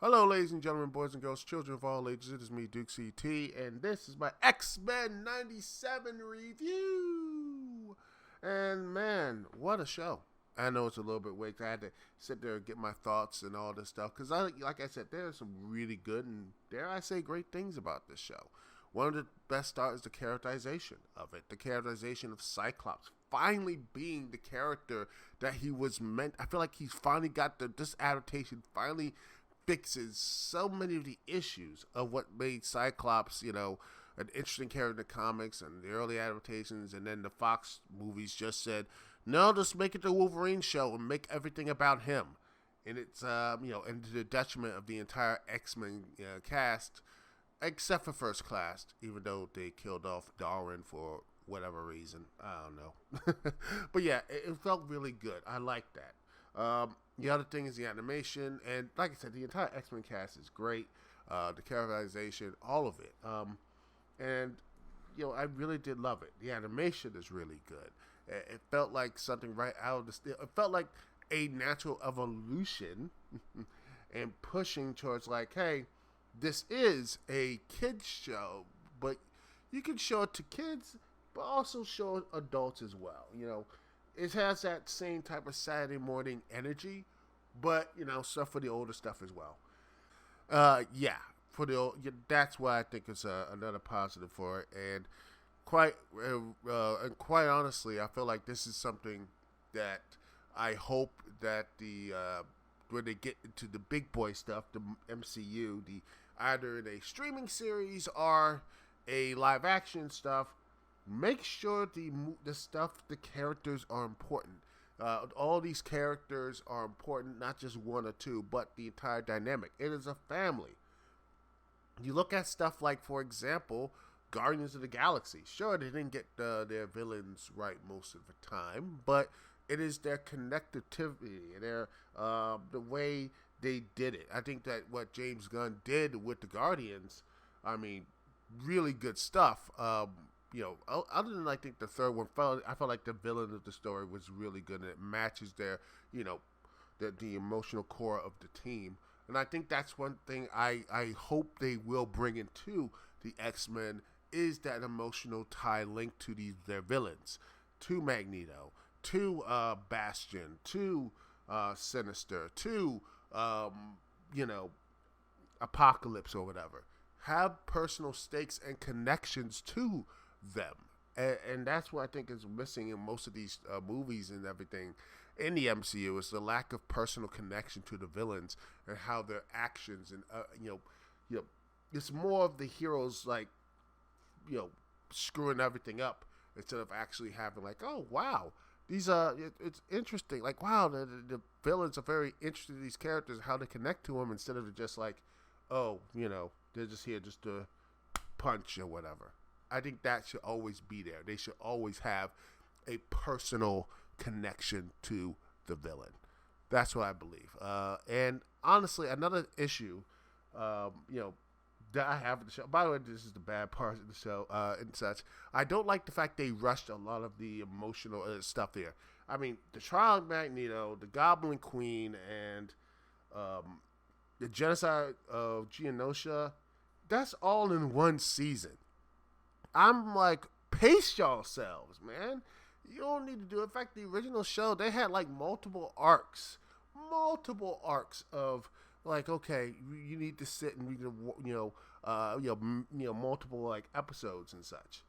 Hello, ladies and gentlemen, boys and girls, children of all ages. It is me, Duke CT, and this is my X-Men 97 review. And man, what a show. I know it's a little bit weak. I had to sit there and get my thoughts and all this stuff because, like I said, there's some really good and, dare I say, great things about this show. One of the best starts is the characterization of it. The characterization of Cyclops finally being the character that he was meant. I feel like he's finally got this adaptation finally fixes so many of the issues of what made Cyclops, an interesting character in the comics and the early adaptations, and then the Fox movies just said, no, just make it the Wolverine show and make everything about him. And it's, and to the detriment of the entire X-Men cast, except for First Class, even though they killed off Darwin for whatever reason. I don't know. But yeah, it felt really good. I like that. The other thing is the animation, and like I said, the entire X-Men cast is great. The characterization, all of it. And I really did love it. The animation is really good. It felt like something right out of the. It felt like a natural evolution, and pushing towards like, hey, this is a kids show, but you can show it to kids, but also show adults as well. It has that same type of Saturday morning energy, but stuff for the older stuff as well. That's why I think it's another positive for it, and quite honestly, I feel like this is something that I hope that when they get into the big boy stuff, the MCU, either in a streaming series or a live action stuff. Make sure the characters are important. All these characters are important, not just one or two, but the entire dynamic. It is a family. You look at stuff like, for example, Guardians of the Galaxy. Sure, they didn't get their villains right most of the time, but it is their connectivity, their the way they did it. I think that what James Gunn did with the Guardians, really good stuff. Other than I think the third one, I felt like the villain of the story was really good, and it matches their, the emotional core of the team. And I think that's one thing I hope they will bring into the X-Men is that emotional tie linked to their villains, to Magneto, to Bastion, to Sinister, to Apocalypse or whatever. Have personal stakes and connections to them, and that's what I think is missing in most of these movies and everything in the MCU is the lack of personal connection to the villains and how their actions and it's more of the heroes screwing everything up instead of actually having like, oh wow, these it's interesting, like wow, the villains are very interested in these characters, how they connect to them, instead of just like, oh, they're just here just to punch or whatever. I think that should always be there. They should always have a personal connection to the villain. That's what I believe. And honestly, another issue, that I have in the show. By the way, this is the bad part of the show and such. I don't like the fact they rushed a lot of the emotional stuff here. The trial of Magneto, the Goblin Queen, and the genocide of Genosha. That's all in one season. I'm like, pace yourselves, man. You don't need to do it. In fact, the original show, they had like multiple arcs of like, okay, you need to sit and read, multiple like episodes and such.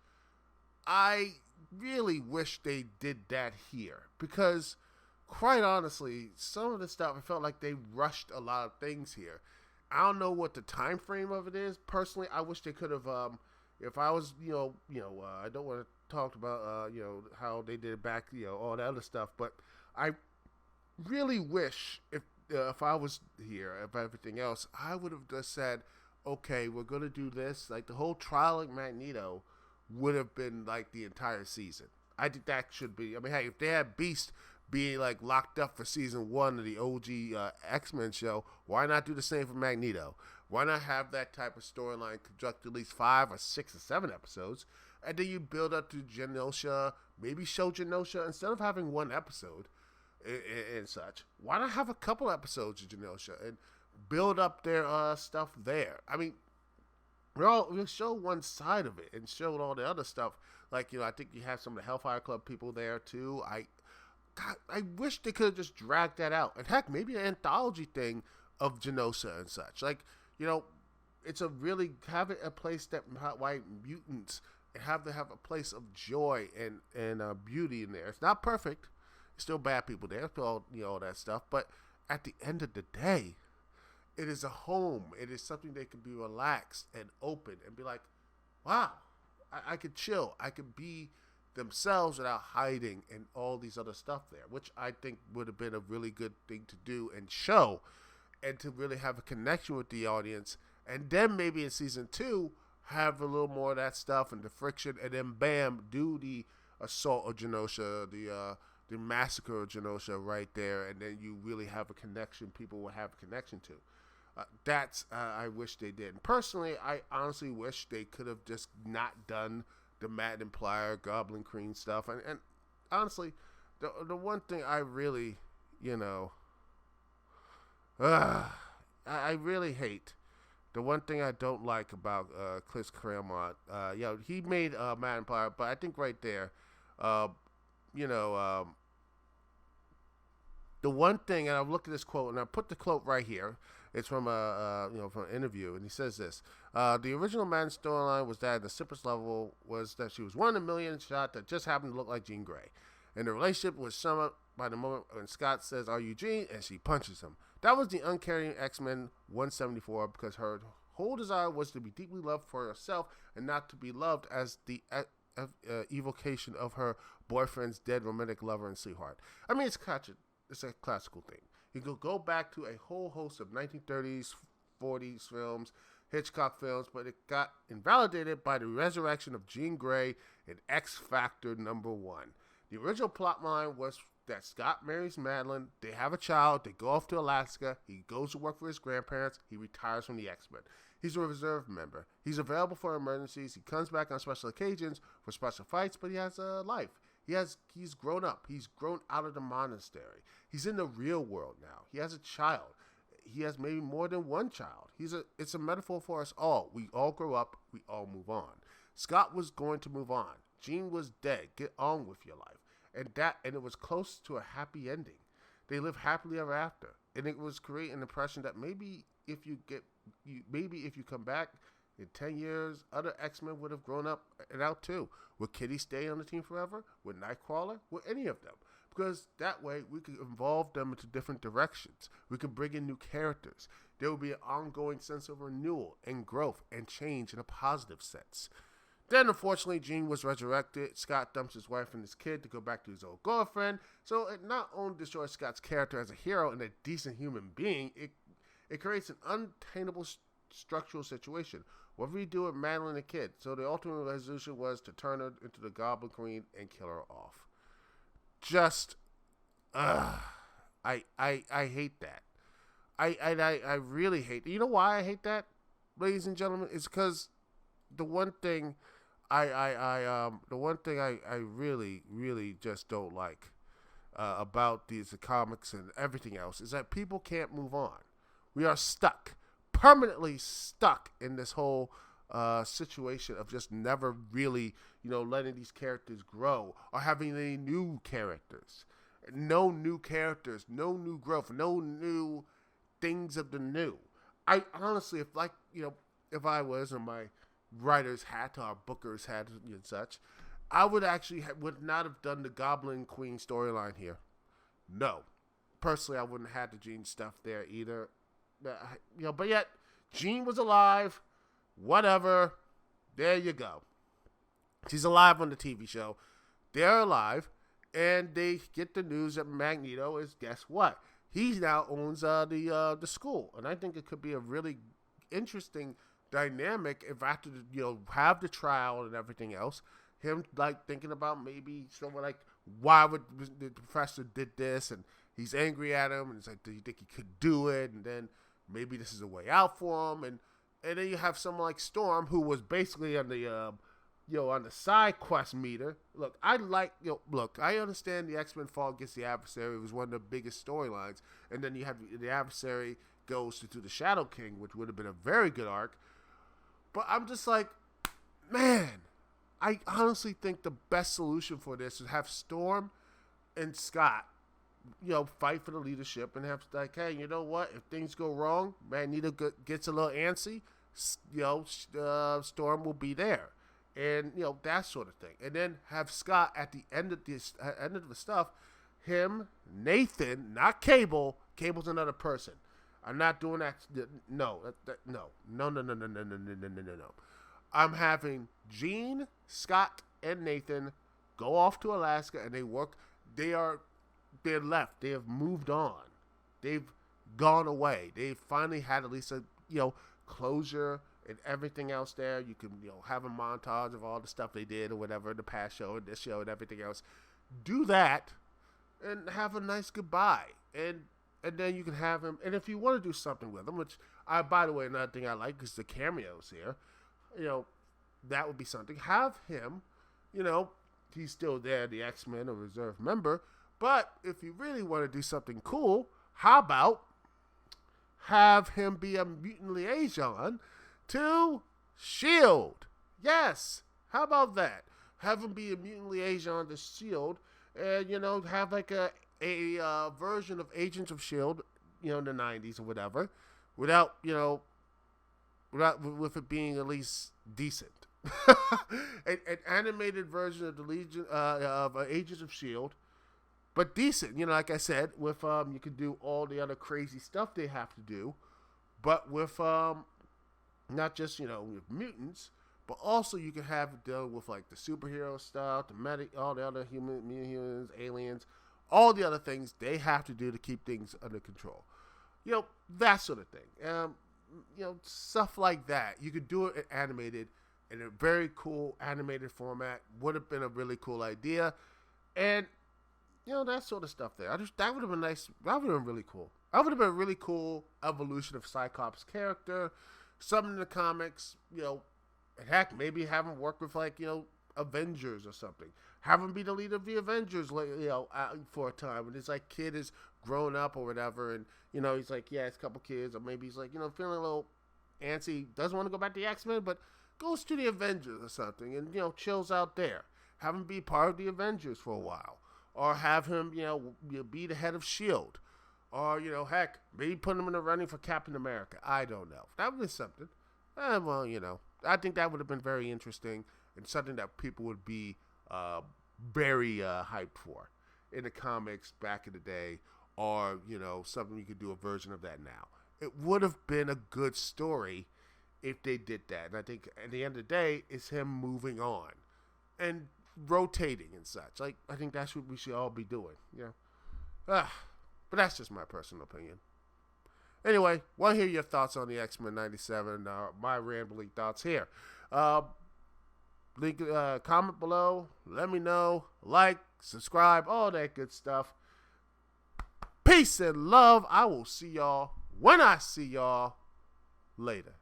I really wish they did that here because, quite honestly, some of the stuff I felt like they rushed a lot of things here. I don't know what the time frame of it is. Personally, I wish they could have. If I was, I don't want to talk about, how they did it back, all that other stuff. But I really wish if I was here, if everything else, I would have just said, okay, we're going to do this. Like the whole trial of Magneto would have been like the entire season. I think that should be. Hey, if they had Beast being like locked up for season 1 of the OG X-Men show, why not do the same for Magneto? Why not have that type of storyline conduct at least 5 or 6 or 7 episodes, and then you build up to Genosha, maybe show Genosha instead of having one episode and such. Why not have a couple episodes of Genosha? And build up their stuff there. I mean, we'll show one side of it and show all the other stuff. Like, I think you have some of the Hellfire Club people there too. God, I wish they could have just dragged that out. And heck, maybe an anthology thing of Genosha and such. Like, it's a really have it a place that white mutants have to have a place of joy and beauty in there. It's not perfect. There's still bad people there. Still all that stuff. But at the end of the day, it is a home. It is something they can be relaxed and open and be like, wow, I could chill. I could be themselves without hiding and all these other stuff there, which I think would have been a really good thing to do and show, and to really have a connection with the audience. And then maybe in season 2, have a little more of that stuff and the friction, and then bam, do the assault of Genosha, the massacre of Genosha right there, and then you really have a connection. People will have a connection to. That's I wish they did. And personally, I honestly wish they could have just not done the Matt and Plier, Goblin Queen stuff. And honestly, the one thing I really, I really hate. The one thing I don't like about Chris Claremont, he made Matt and Plier, but I think right there, the one thing, and I've looked at this quote, and I put the quote right here. It's from from an interview, and he says this: the original Madden storyline was that the simplest level was that she was one in a million shot that just happened to look like Jean Grey, and the relationship was summed up by the moment when Scott says, "Are you Jean?" and she punches him. That was the uncaring X-Men 174, because her whole desire was to be deeply loved for herself and not to be loved as the evocation of her boyfriend's dead romantic lover and sweetheart. I mean, it's a classical thing. You could go back to a whole host of 1930s, 40s films, Hitchcock films, but it got invalidated by the resurrection of Jean Grey in X Factor #1. The original plotline was that Scott marries Madeline, they have a child, they go off to Alaska, he goes to work for his grandparents, he retires from the X-Men. He's a reserve member. He's available for emergencies, he comes back on special occasions for special fights, but he has a life. He's grown up. He's grown out of the monastery. He's in the real world now. He has a child. He has maybe more than one child. It's a metaphor for us all. We all grow up. We all move on. Scott was going to move on. Jean was dead. Get on with your life. And it was close to a happy ending. They lived happily ever after. And it was creating an impression that maybe if you come back in 10 years, other X-Men would have grown up and out too. Would Kitty stay on the team forever? Would Nightcrawler? Would any of them? Because that way we could involve them into different directions. We could bring in new characters. There would be an ongoing sense of renewal and growth and change in a positive sense. Then, unfortunately, Jean was resurrected. Scott dumps his wife and his kid to go back to his old girlfriend. So it not only destroys Scott's character as a hero and a decent human being, it creates an untenable structural situation. What do we do with Madeline and the kid? So the ultimate resolution was to turn her into the Goblin Queen and kill her off. Just, I hate that. I really hate. You know why I hate that, ladies and gentlemen? It's because the one thing I really, really just don't like about these comics and everything else is that people can't move on. We are stuck. Permanently stuck in this whole situation of just never really, letting these characters grow or having any new characters. No new characters, no new growth, no new things of the new. I honestly, if I was in my writer's hat or booker's hat and such, I would actually would not have done the Goblin Queen storyline here. No. Personally, I wouldn't have had the Jean stuff there either. But yet, Jean was alive. Whatever. There you go. She's alive on the TV show. They're alive, and they get the news that Magneto is, guess what? He now owns the school, and I think it could be a really interesting dynamic if after have the trial and everything else, him thinking about maybe someone why would the professor did this, and he's angry at him, and it's do you think he could do it, and then maybe this is a way out for him, and then you have someone like Storm, who was basically on the on the side quest meter. Look, I understand the X-Men fall against the adversary. It was one of the biggest storylines, and then you have the adversary goes to the Shadow King, which would have been a very good arc. But I'm just like, man, I honestly think the best solution for this is have Storm and Scott, fight for the leadership and have like, hey, you know what? If things go wrong, Magneto gets a little antsy, Storm will be there, and that sort of thing. And then have Scott at the end of the stuff, him, Nathan, not Cable. Cable's another person. I'm not doing that. No. I'm having Jean, Scott, and Nathan go off to Alaska, and they work. They're left. They have moved on. They've gone away. They finally had at least a closure and everything else there. You can have a montage of all the stuff they did or whatever in the past show and this show and everything else. Do that and have a nice goodbye. And then you can have him. And if you want to do something with him, which by the way, another thing I like is the cameos here. That would be something. Have him, he's still there, the X-Men, a reserve member. But if you really want to do something cool, how about have him be a mutant liaison to S.H.I.E.L.D.? Yes. How about that? Have him be a mutant liaison to S.H.I.E.L.D. and, have like a version of Agents of S.H.I.E.L.D., in the 90s or whatever, with it being at least decent. an animated version of the Legion of Agents of S.H.I.E.L.D., but decent, like I said, with you could do all the other crazy stuff they have to do, but with not just with mutants, but also you can have it deal with like the superhero stuff, all the other humans, aliens, all the other things they have to do to keep things under control. That sort of thing. Stuff like that. You could do it animated in a very cool animated format. Would have been a really cool idea, and that sort of stuff there. That would have been nice. That would have been really cool. That would have been a really cool evolution of Cyclops' character. Something in the comics, and heck, maybe have him work with Avengers or something. Have him be the leader of the Avengers, for a time when his kid is grown up or whatever, and he's like, yeah, it's a couple kids, or maybe he's like, feeling a little antsy, doesn't want to go back to the X-Men, but goes to the Avengers or something, and chills out there. Have him be part of the Avengers for a while. Or have him, be the head of S.H.I.E.L.D. Or, heck, maybe put him in the running for Captain America. I don't know. That would be something. I think that would have been very interesting and something that people would be very hyped for in the comics back in the day. Or, something you could do a version of that now. It would have been a good story if they did that. And I think at the end of the day, it's him moving on. And rotating and such. I think that's what we should all be doing. But that's just my personal opinion. Anyway, want to hear your thoughts on the X-Men 97, my rambling thoughts here. Link, comment below, let me know, like, subscribe, all that good stuff. Peace and love. I will see y'all when I see y'all later.